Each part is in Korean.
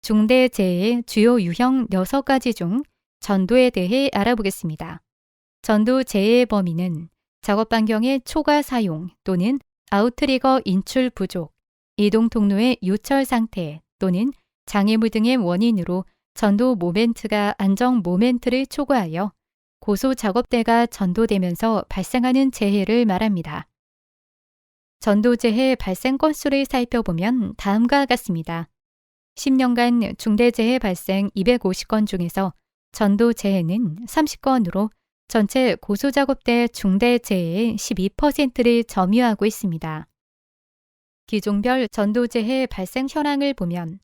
중대재해의 주요 유형 6가지 중 전도에 대해 알아보겠습니다. 전도 재해의 범위는 작업 반경의 초과 사용 또는 아웃트리거 인출 부족, 이동 통로의 요철 상태 또는 장애물 등의 원인으로 전도 모멘트가 안정 모멘트를 초과하여 고소 작업대가 전도되면서 발생하는 재해를 말합니다. 전도 재해 발생 건수를 살펴보면 다음과 같습니다. 10년간 중대재해 발생 250건 중에서 전도 재해는 30건으로 전체 고소작업대 중대재해의 12%를 점유하고 있습니다. 기종별 전도재해 발생 현황을 보면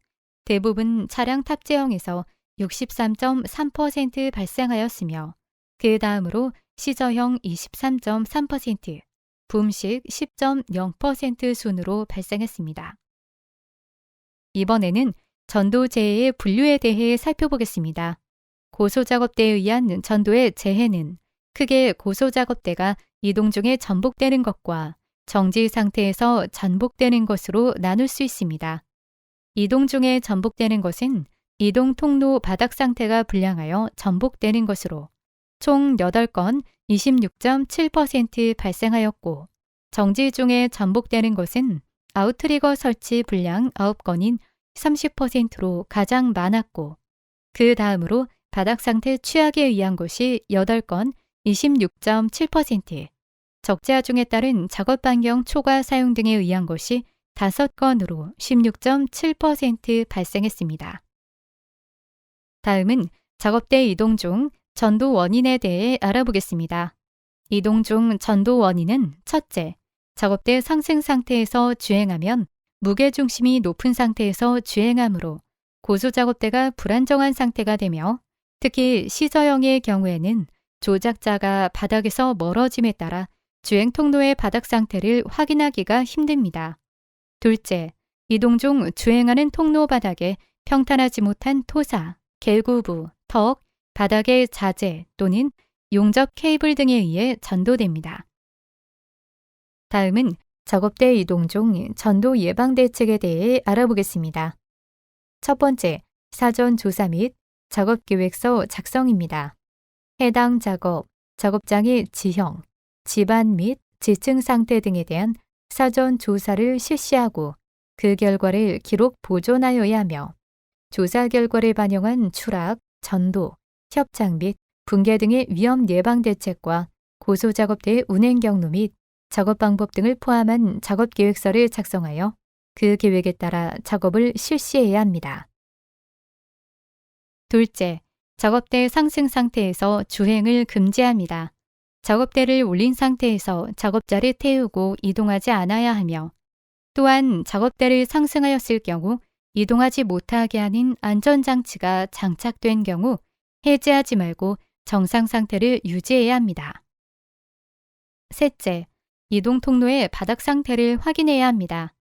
대부분 차량 탑재형에서 63.3% 발생하였으며 그 다음으로 시저형 23.3%, 붐식 10.0% 순으로 발생했습니다. 이번에는 전도재해의 분류에 대해 살펴보겠습니다. 고소작업대에 의한 전도의 재해는 크게 고소작업대가 이동 중에 전복되는 것과 정지 상태에서 전복되는 것으로 나눌 수 있습니다. 이동 중에 전복되는 것은 이동 통로 바닥 상태가 불량하여 전복되는 것으로 총 8건 26.7% 발생하였고, 정지 중에 전복되는 것은 아웃트리거 설치 불량 9건인 30%로 가장 많았고, 그 다음으로 바닥 상태 취약에 의한 것이 8건 26.7%, 적재하 중에 따른 작업 반경 초과 사용 등에 의한 것이 5건으로 16.7% 발생했습니다. 다음은 작업대 이동 중 전도 원인에 대해 알아보겠습니다. 이동 중 전도 원인은 첫째, 작업대 상승 상태에서 주행하면 무게중심이 높은 상태에서 주행하므로 고소작업대가 불안정한 상태가 되며, 특히 시저형의 경우에는 조작자가 바닥에서 멀어짐에 따라 주행 통로의 바닥 상태를 확인하기가 힘듭니다. 둘째, 이동 중 주행하는 통로 바닥에 평탄하지 못한 토사, 결구부, 턱, 바닥의 자재 또는 용접 케이블 등에 의해 전도됩니다. 다음은 작업대 이동 중 전도 예방 대책에 대해 알아보겠습니다. 첫 번째, 사전 조사 및 작업 계획서 작성입니다. 해당 작업, 작업장의 지형, 집안 및 지층 상태 등에 대한 사전 조사를 실시하고 그 결과를 기록 보존하여야 하며, 조사 결과를 반영한 추락, 전도, 협착 및 붕괴 등의 위험 예방 대책과 고소작업대의 운행 경로 및 작업 방법 등을 포함한 작업 계획서를 작성하여 그 계획에 따라 작업을 실시해야 합니다. 둘째, 작업대 상승 상태에서 주행을 금지합니다. 작업대를 올린 상태에서 작업자를 태우고 이동하지 않아야 하며, 또한 작업대를 상승하였을 경우 이동하지 못하게 하는 안전장치가 장착된 경우 해제하지 말고 정상 상태를 유지해야 합니다. 셋째, 이동 통로의 바닥 상태를 확인해야 합니다.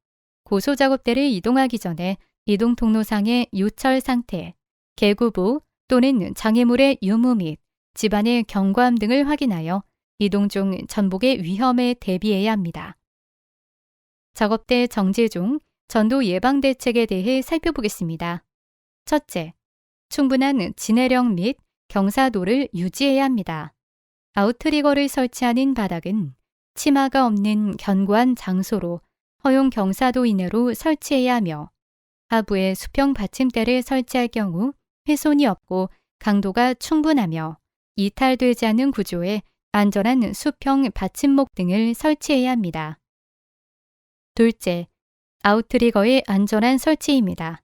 고소작업대를 이동하기 전에 이동 통로상의 요철 상태, 개구부 또는 장애물의 유무 및 집안의 경과함 등을 확인하여 이동 중 전복의 위험에 대비해야 합니다. 작업대 정지 중 전도 예방 대책에 대해 살펴보겠습니다. 첫째, 충분한 진해력 및 경사도를 유지해야 합니다. 아웃트리거를 설치하는 바닥은 치마가 없는 견고한 장소로 허용 경사도 이내로 설치해야 하며, 하부에 수평 받침대를 설치할 경우 훼손이 없고 강도가 충분하며 이탈되지 않는 구조의 안전한 수평 받침목 등을 설치해야 합니다. 둘째, 아웃트리거의 안전한 설치입니다.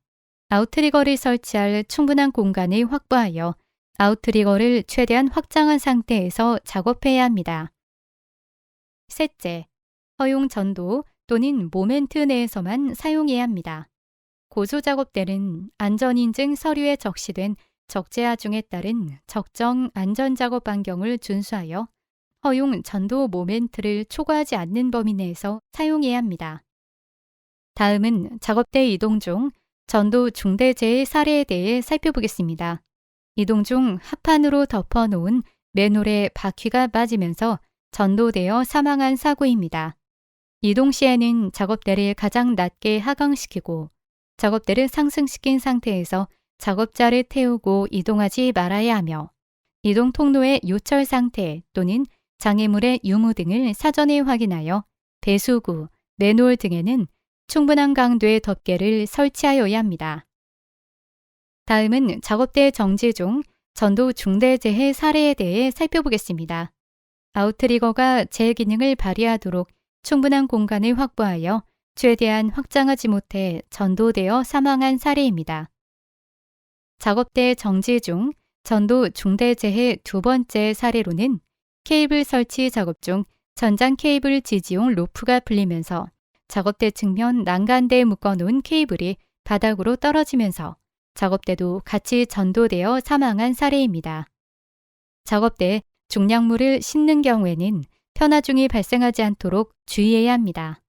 아웃트리거를 설치할 충분한 공간을 확보하여 아웃트리거를 최대한 확장한 상태에서 작업해야 합니다. 셋째, 허용 전도 또는 모멘트 내에서만 사용해야 합니다. 고소작업대는 안전인증 서류에 적시된 적재하 중에 따른 적정 안전작업 반경을 준수하여 허용 전도 모멘트를 초과하지 않는 범위 내에서 사용해야 합니다. 다음은 작업대 이동 중 전도 중대재해 사례에 대해 살펴보겠습니다. 이동 중 합판으로 덮어놓은 맨홀에 바퀴가 빠지면서 전도되어 사망한 사고입니다. 이동 시에는 작업대를 가장 낮게 하강시키고 작업대를 상승시킨 상태에서 작업자를 태우고 이동하지 말아야 하며 이동 통로의 요철 상태 또는 장애물의 유무 등을 사전에 확인하여 배수구, 맨홀 등에는 충분한 강도의 덮개를 설치하여야 합니다. 다음은 작업대 정지 중 전도 중대재해 사례에 대해 살펴보겠습니다. 아웃트리거가 제 기능을 발휘하도록 충분한 공간을 확보하여 최대한 확장하지 못해 전도되어 사망한 사례입니다. 작업대 정지 중 전도 중대재해 두 번째 사례로는 케이블 설치 작업 중 전장 케이블 지지용 로프가 풀리면서 작업대 측면 난간대에 묶어놓은 케이블이 바닥으로 떨어지면서 작업대도 같이 전도되어 사망한 사례입니다. 작업대에 중량물을 싣는 경우에는 편하중이 발생하지 않도록 주의해야 합니다.